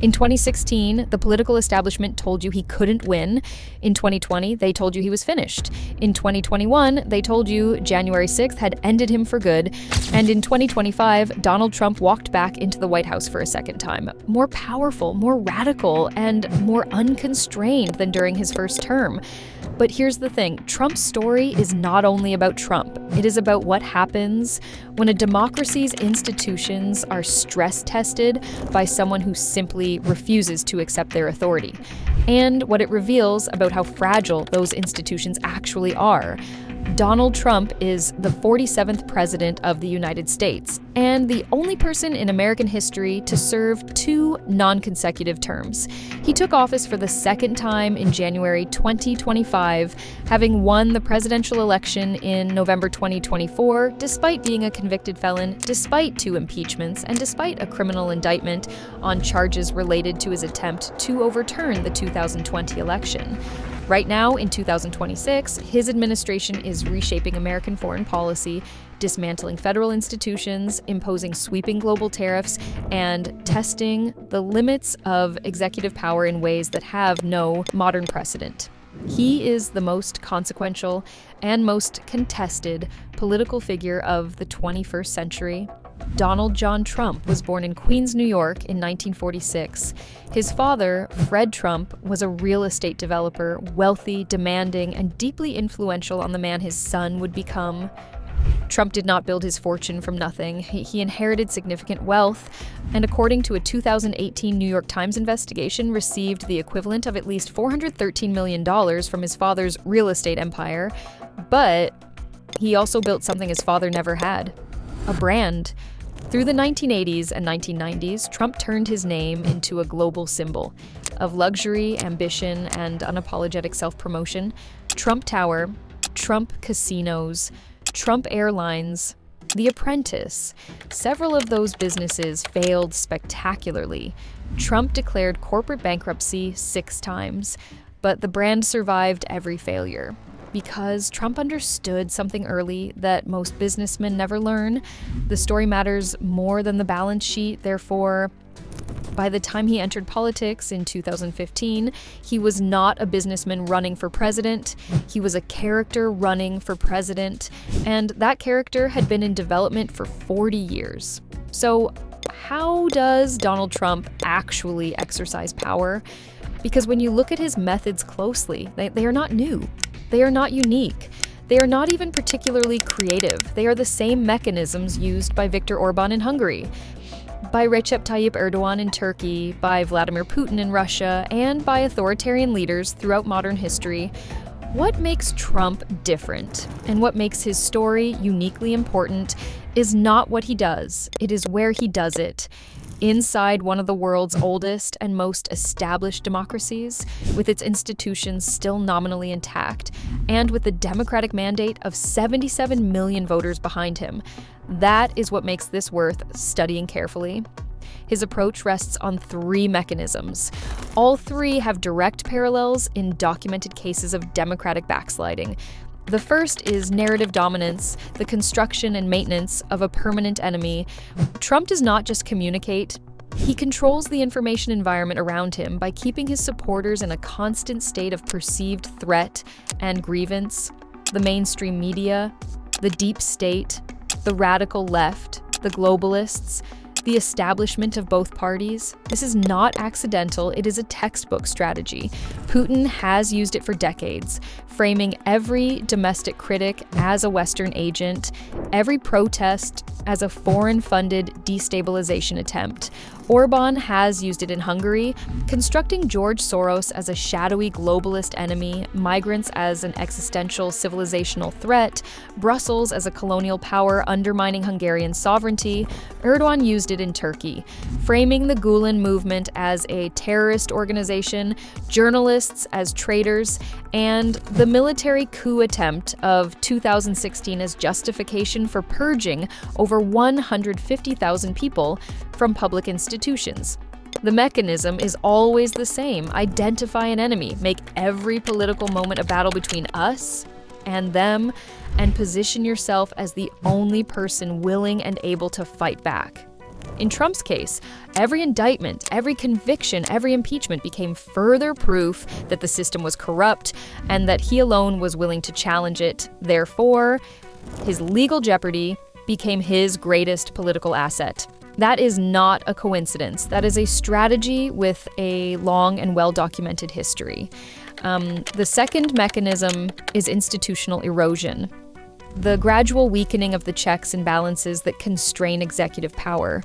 In 2016, the political establishment told you he couldn't win. In 2020, they told you he was finished. In 2021, they told you January 6th had ended him for good. And in 2025, Donald Trump walked back into the White House for a second time, more powerful, more radical, and more unconstrained than during his first term. But here's the thing, Trump's story is not only about Trump. It is about what happens when a democracy's institutions are stress-tested by someone who simply refuses to accept their authority, and what it reveals about how fragile those institutions actually are. Donald Trump is the 47th president of the United States, and the only person in American history to serve 2 non-consecutive terms. He took office for the second time in January 2025, having won the presidential election in November 2024, despite being a convicted felon, despite 2 impeachments, and despite a criminal indictment on charges related to his attempt to overturn the 2020 election. Right now, in 2026, his administration is reshaping American foreign policy, dismantling federal institutions, imposing sweeping global tariffs, and testing the limits of executive power in ways that have no modern precedent. He is the most consequential and most contested political figure of the 21st century. Donald John Trump was born in Queens, New York in 1946. His father, Fred Trump, was a real estate developer, wealthy, demanding, and deeply influential on the man his son would become. Trump did not build his fortune from nothing. He inherited significant wealth, and according to a 2018 New York Times investigation, received the equivalent of at least $413 million from his father's real estate empire. But he also built something his father never had: a brand. Through the 1980s and 1990s, Trump turned his name into a global symbol of luxury, ambition, and unapologetic self-promotion. Trump Tower, Trump casinos, Trump Airlines, The Apprentice. Several of those businesses failed spectacularly. Trump declared corporate bankruptcy 6 times, but the brand survived every failure. Because Trump understood something early that most businessmen never learn. The story matters more than the balance sheet. Therefore, by the time he entered politics in 2015, he was not a businessman running for president. He was a character running for president, and that character had been in development for 40 years. So, how does Donald Trump actually exercise power? Because when you look at his methods closely, they are not new. They are not unique. They are not even particularly creative. They are the same mechanisms used by Viktor Orban in Hungary, by Recep Tayyip Erdogan in Turkey, by Vladimir Putin in Russia, and by authoritarian leaders throughout modern history. What makes Trump different, and what makes his story uniquely important, is not what he does. It is where he does it. Inside one of the world's oldest and most established democracies, with its institutions still nominally intact, and with the democratic mandate of 77 million voters behind him. That is what makes this worth studying carefully. His approach rests on 3 mechanisms. All 3 have direct parallels in documented cases of democratic backsliding. The first is narrative dominance, the construction and maintenance of a permanent enemy. Trump does not just communicate. He controls the information environment around him by keeping his supporters in a constant state of perceived threat and grievance. The mainstream media, the deep state, the radical left, the globalists, the establishment of both parties. This is not accidental, it is a textbook strategy. Putin has used it for decades, framing every domestic critic as a Western agent, every protest as a foreign-funded destabilization attempt. Orban has used it in Hungary, constructing George Soros as a shadowy globalist enemy, migrants as an existential civilizational threat, Brussels as a colonial power undermining Hungarian sovereignty. Erdogan used it in Turkey, framing the Gulen movement as a terrorist organization, journalists as traitors, and the military coup attempt of 2016 as justification for purging over 150,000 people from public institutions. The mechanism is always the same: identify an enemy, make every political moment a battle between us and them, and position yourself as the only person willing and able to fight back. In Trump's case, every indictment, every conviction, every impeachment became further proof that the system was corrupt and that he alone was willing to challenge it. Therefore, his legal jeopardy became his greatest political asset. That is not a coincidence. That is a strategy with a long and well-documented history. The second mechanism is institutional erosion, the gradual weakening of the checks and balances that constrain executive power.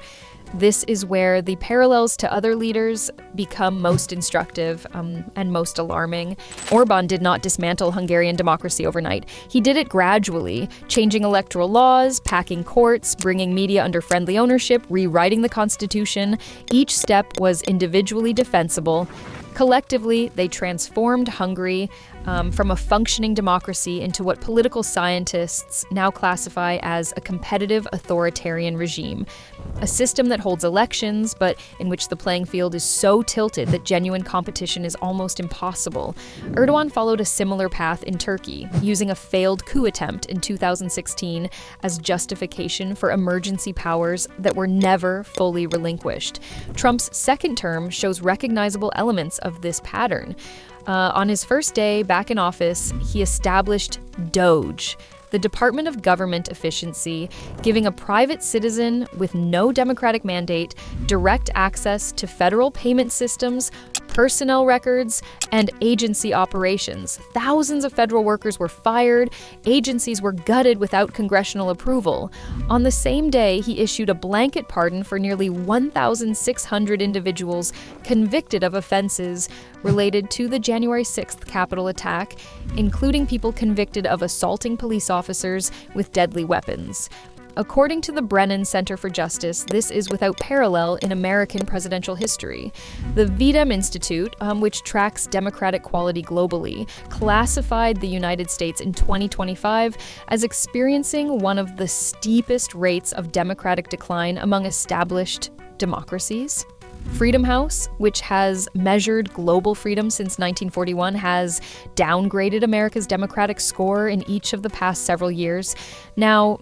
This is where the parallels to other leaders become most instructive and most alarming. Orban did not dismantle Hungarian democracy overnight. He did it gradually, changing electoral laws, packing courts, bringing media under friendly ownership, rewriting the constitution. Each step was individually defensible. Collectively, they transformed Hungary from a functioning democracy into what political scientists now classify as a competitive authoritarian regime. A system that holds elections, but in which the playing field is so tilted that genuine competition is almost impossible. Erdogan followed a similar path in Turkey, using a failed coup attempt in 2016 as justification for emergency powers that were never fully relinquished. Trump's second term shows recognizable elements of this pattern. On his first day back in office, he established DOGE, the Department of Government Efficiency, giving a private citizen with no democratic mandate direct access to federal payment systems, personnel records, and agency operations. Thousands of federal workers were fired, agencies were gutted without congressional approval. On the same day, he issued a blanket pardon for nearly 1,600 individuals convicted of offenses related to the January 6th Capitol attack, including people convicted of assaulting police officers with deadly weapons. According to the Brennan Center for Justice, this is without parallel in American presidential history. The VDEM Institute, which tracks democratic quality globally, classified the United States in 2025 as experiencing one of the steepest rates of democratic decline among established democracies. Freedom House, which has measured global freedom since 1941, has downgraded America's democratic score in each of the past several years. Now,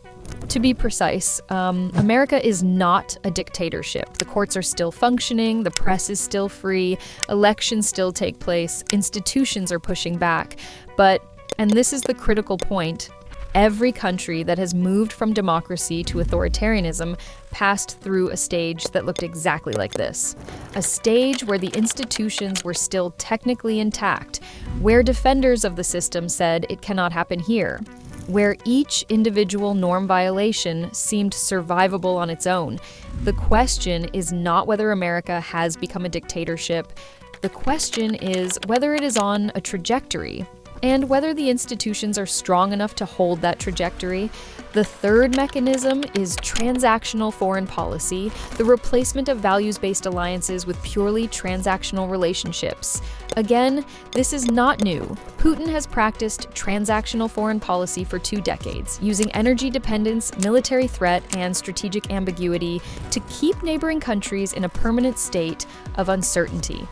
to be precise, America is not a dictatorship. The courts are still functioning, the press is still free, elections still take place, institutions are pushing back. But, and this is the critical point, every country that has moved from democracy to authoritarianism passed through a stage that looked exactly like this. A stage where the institutions were still technically intact, where defenders of the system said it cannot happen here, where each individual norm violation seemed survivable on its own. The question is not whether America has become a dictatorship. The question is whether it is on a trajectory, and whether the institutions are strong enough to hold that trajectory. The third mechanism is transactional foreign policy, the replacement of values-based alliances with purely transactional relationships. Again, this is not new. Putin has practiced transactional foreign policy for 2 decades, using energy dependence, military threat, and strategic ambiguity to keep neighboring countries in a permanent state of uncertainty.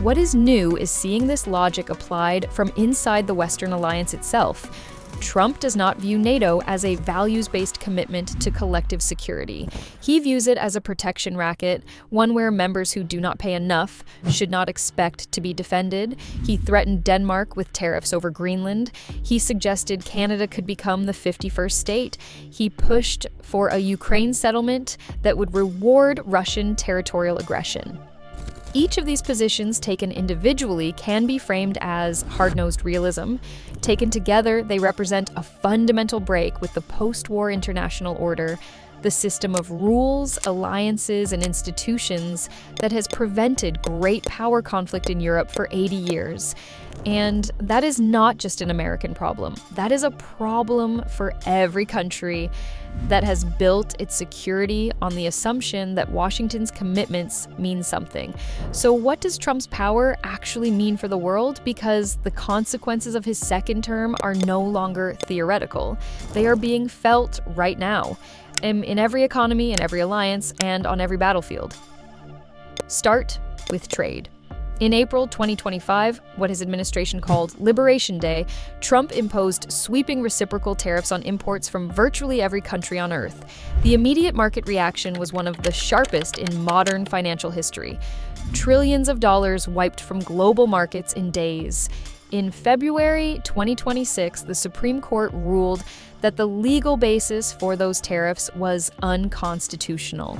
What is new is seeing this logic applied from inside the Western alliance itself. Trump does not view NATO as a values-based commitment to collective security. He views it as a protection racket, one where members who do not pay enough should not expect to be defended. He threatened Denmark with tariffs over Greenland. He suggested Canada could become the 51st state. He pushed for a Ukraine settlement that would reward Russian territorial aggression. Each of these positions taken individually can be framed as hard-nosed realism. Taken together, they represent a fundamental break with the post-war international order, the system of rules, alliances, and institutions that has prevented great power conflict in Europe for 80 years. And that is not just an American problem. That is a problem for every country that has built its security on the assumption that Washington's commitments mean something. So what does Trump's power actually mean for the world? Because the consequences of his second term are no longer theoretical. They are being felt right now, in every economy, in every alliance, and on every battlefield. Start with trade. In April 2025, what his administration called Liberation Day, Trump imposed sweeping reciprocal tariffs on imports from virtually every country on Earth. The immediate market reaction was one of the sharpest in modern financial history. Trillions of dollars wiped from global markets in days. In February 2026, the Supreme Court ruled that the legal basis for those tariffs was unconstitutional.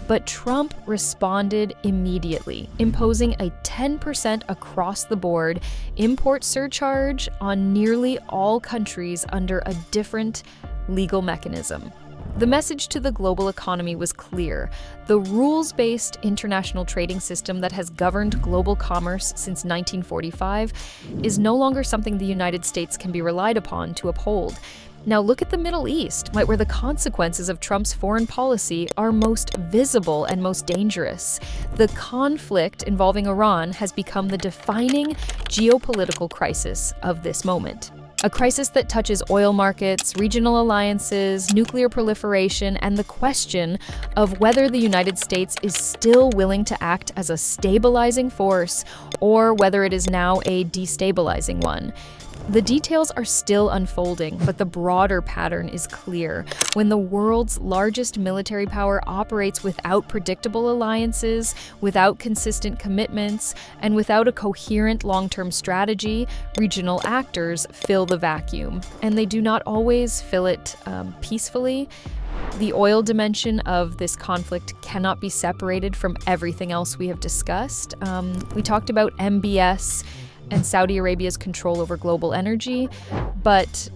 But Trump responded immediately, imposing a 10% across-the-board import surcharge on nearly all countries under a different legal mechanism. The message to the global economy was clear. The rules-based international trading system that has governed global commerce since 1945 is no longer something the United States can be relied upon to uphold. Now look at the Middle East, where the consequences of Trump's foreign policy are most visible and most dangerous. The conflict involving Iran has become the defining geopolitical crisis of this moment. A crisis that touches oil markets, regional alliances, nuclear proliferation, and the question of whether the United States is still willing to act as a stabilizing force or whether it is now a destabilizing one. The details are still unfolding, but the broader pattern is clear. When the world's largest military power operates without predictable alliances, without consistent commitments, and without a coherent long-term strategy, regional actors fill the vacuum. And they do not always fill it peacefully. The oil dimension of this conflict cannot be separated from everything else we have discussed. We talked about MBS and Saudi Arabia's control over global energy, but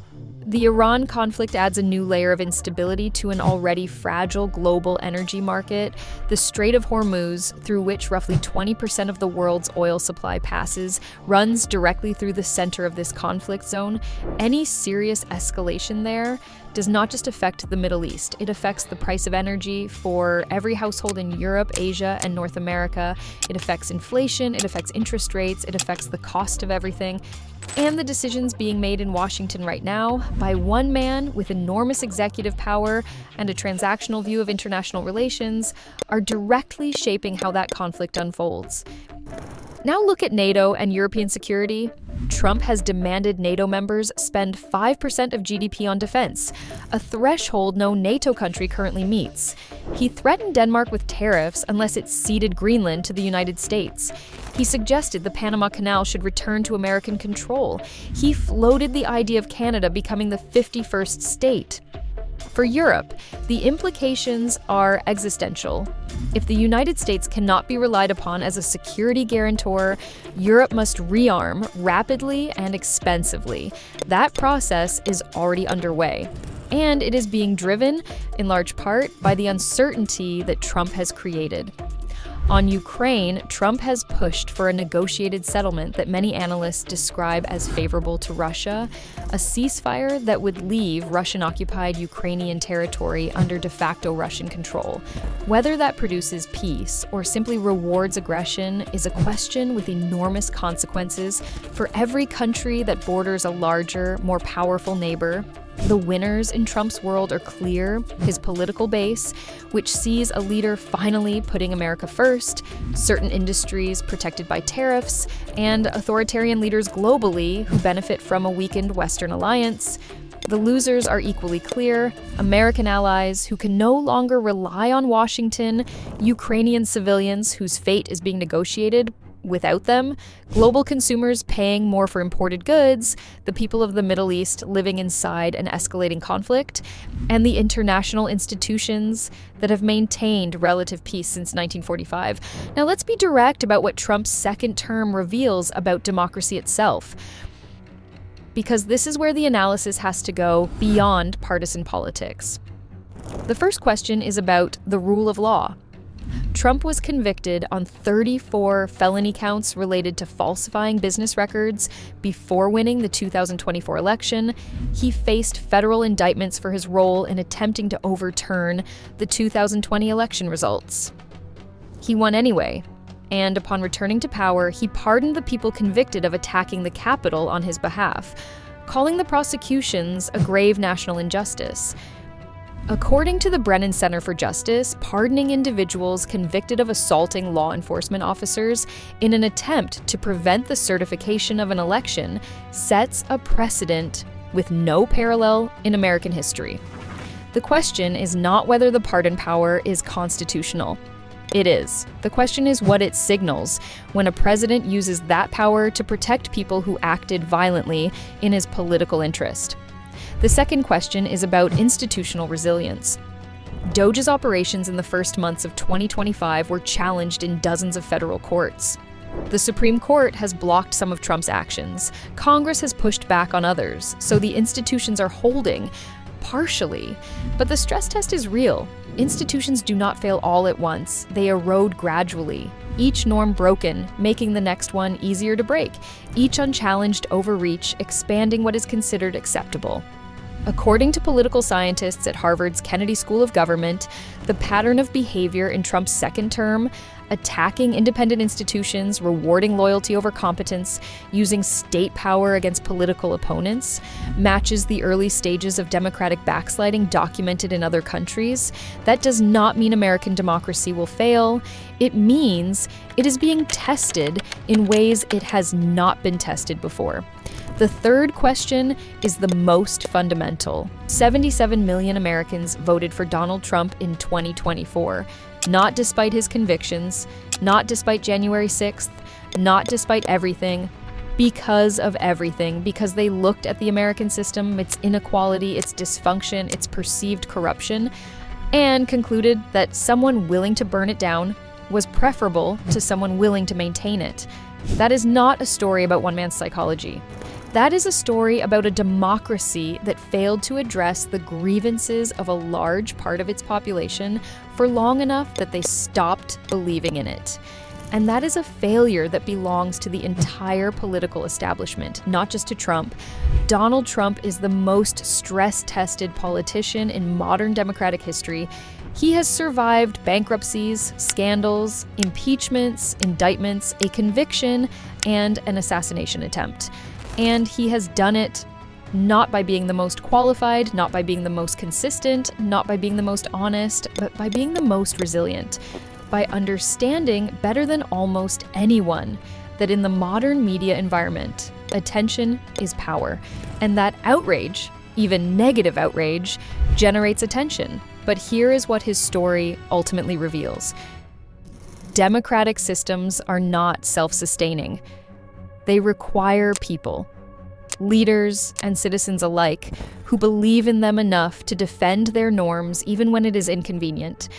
the Iran conflict adds a new layer of instability to an already fragile global energy market. The Strait of Hormuz, through which roughly 20% of the world's oil supply passes, runs directly through the center of this conflict zone. Any serious escalation there does not just affect the Middle East. It affects the price of energy for every household in Europe, Asia, and North America. It affects inflation, it affects interest rates, it affects the cost of everything. And the decisions being made in Washington right now by one man with enormous executive power and a transactional view of international relations are directly shaping how that conflict unfolds. Now look at NATO and European security. Trump has demanded NATO members spend 5% of GDP on defense, a threshold no NATO country currently meets. He threatened Denmark with tariffs unless it ceded Greenland to the United States. He suggested the Panama Canal should return to American control. He floated the idea of Canada becoming the 51st state. For Europe, the implications are existential. If the United States cannot be relied upon as a security guarantor, Europe must rearm rapidly and expensively. That process is already underway, and it is being driven, in large part, by the uncertainty that Trump has created. On Ukraine, Trump has pushed for a negotiated settlement that many analysts describe as favorable to Russia, a ceasefire that would leave Russian-occupied Ukrainian territory under de facto Russian control. Whether that produces peace or simply rewards aggression is a question with enormous consequences for every country that borders a larger, more powerful neighbor. The winners in Trump's world are clear: his political base, which sees a leader finally putting America first, certain industries protected by tariffs, and authoritarian leaders globally who benefit from a weakened Western alliance. The losers are equally clear: American allies who can no longer rely on Washington, Ukrainian civilians whose fate is being negotiated without them, global consumers paying more for imported goods, the people of the Middle East living inside an escalating conflict, and the international institutions that have maintained relative peace since 1945. Now let's be direct about what Trump's second term reveals about democracy itself, because this is where the analysis has to go beyond partisan politics. The first question is about the rule of law. Trump was convicted on 34 felony counts related to falsifying business records before winning the 2024 election. He faced federal indictments for his role in attempting to overturn the 2020 election results. He won anyway, and upon returning to power, he pardoned the people convicted of attacking the Capitol on his behalf, calling the prosecutions a grave national injustice. According to the Brennan Center for Justice, pardoning individuals convicted of assaulting law enforcement officers in an attempt to prevent the certification of an election sets a precedent with no parallel in American history. The question is not whether the pardon power is constitutional. It is. The question is what it signals when a president uses that power to protect people who acted violently in his political interest. The second question is about institutional resilience. DOJ's operations in the first months of 2025 were challenged in dozens of federal courts. The Supreme Court has blocked some of Trump's actions. Congress has pushed back on others, so the institutions are holding, partially. But the stress test is real. Institutions do not fail all at once. They erode gradually. Each norm broken, making the next one easier to break. Each unchallenged overreach, expanding what is considered acceptable. According to political scientists at Harvard's Kennedy School of Government, the pattern of behavior in Trump's second term, attacking independent institutions, rewarding loyalty over competence, using state power against political opponents, matches the early stages of democratic backsliding documented in other countries. That does not mean American democracy will fail. It means it is being tested in ways it has not been tested before. The third question is the most fundamental. 77 million Americans voted for Donald Trump in 2024, not despite his convictions, not despite January 6th, not despite everything, because of everything, because they looked at the American system, its inequality, its dysfunction, its perceived corruption, and concluded that someone willing to burn it down was preferable to someone willing to maintain it. That is not a story about one man's psychology. That is a story about a democracy that failed to address the grievances of a large part of its population for long enough that they stopped believing in it. And that is a failure that belongs to the entire political establishment, not just to Trump. Donald Trump is the most stress-tested politician in modern democratic history. He has survived bankruptcies, scandals, impeachments, indictments, a conviction, and an assassination attempt. And he has done it not by being the most qualified, not by being the most consistent, not by being the most honest, but by being the most resilient, by understanding better than almost anyone that in the modern media environment, attention is power, and that outrage, even negative outrage, generates attention. But here is what his story ultimately reveals. Democratic systems are not self-sustaining. They require people, leaders and citizens alike, who believe in them enough to defend their norms even when it is inconvenient.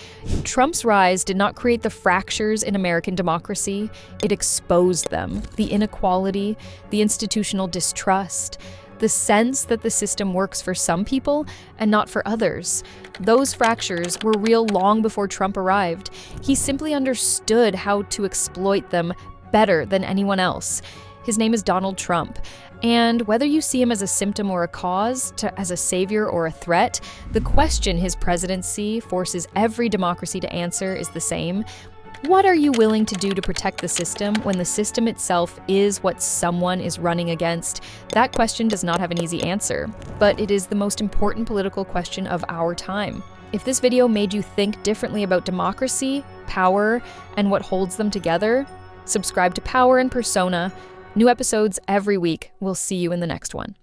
Trump's rise did not create the fractures in American democracy, it exposed them. The inequality, the institutional distrust, the sense that the system works for some people and not for others. Those fractures were real long before Trump arrived. He simply understood how to exploit them better than anyone else. His name is Donald Trump. And whether you see him as a symptom or a cause, as a savior or a threat, the question his presidency forces every democracy to answer is the same. What are you willing to do to protect the system when the system itself is what someone is running against? That question does not have an easy answer, but it is the most important political question of our time. If this video made you think differently about democracy, power, and what holds them together, subscribe to Power and Persona. New episodes every week. We'll see you in the next one.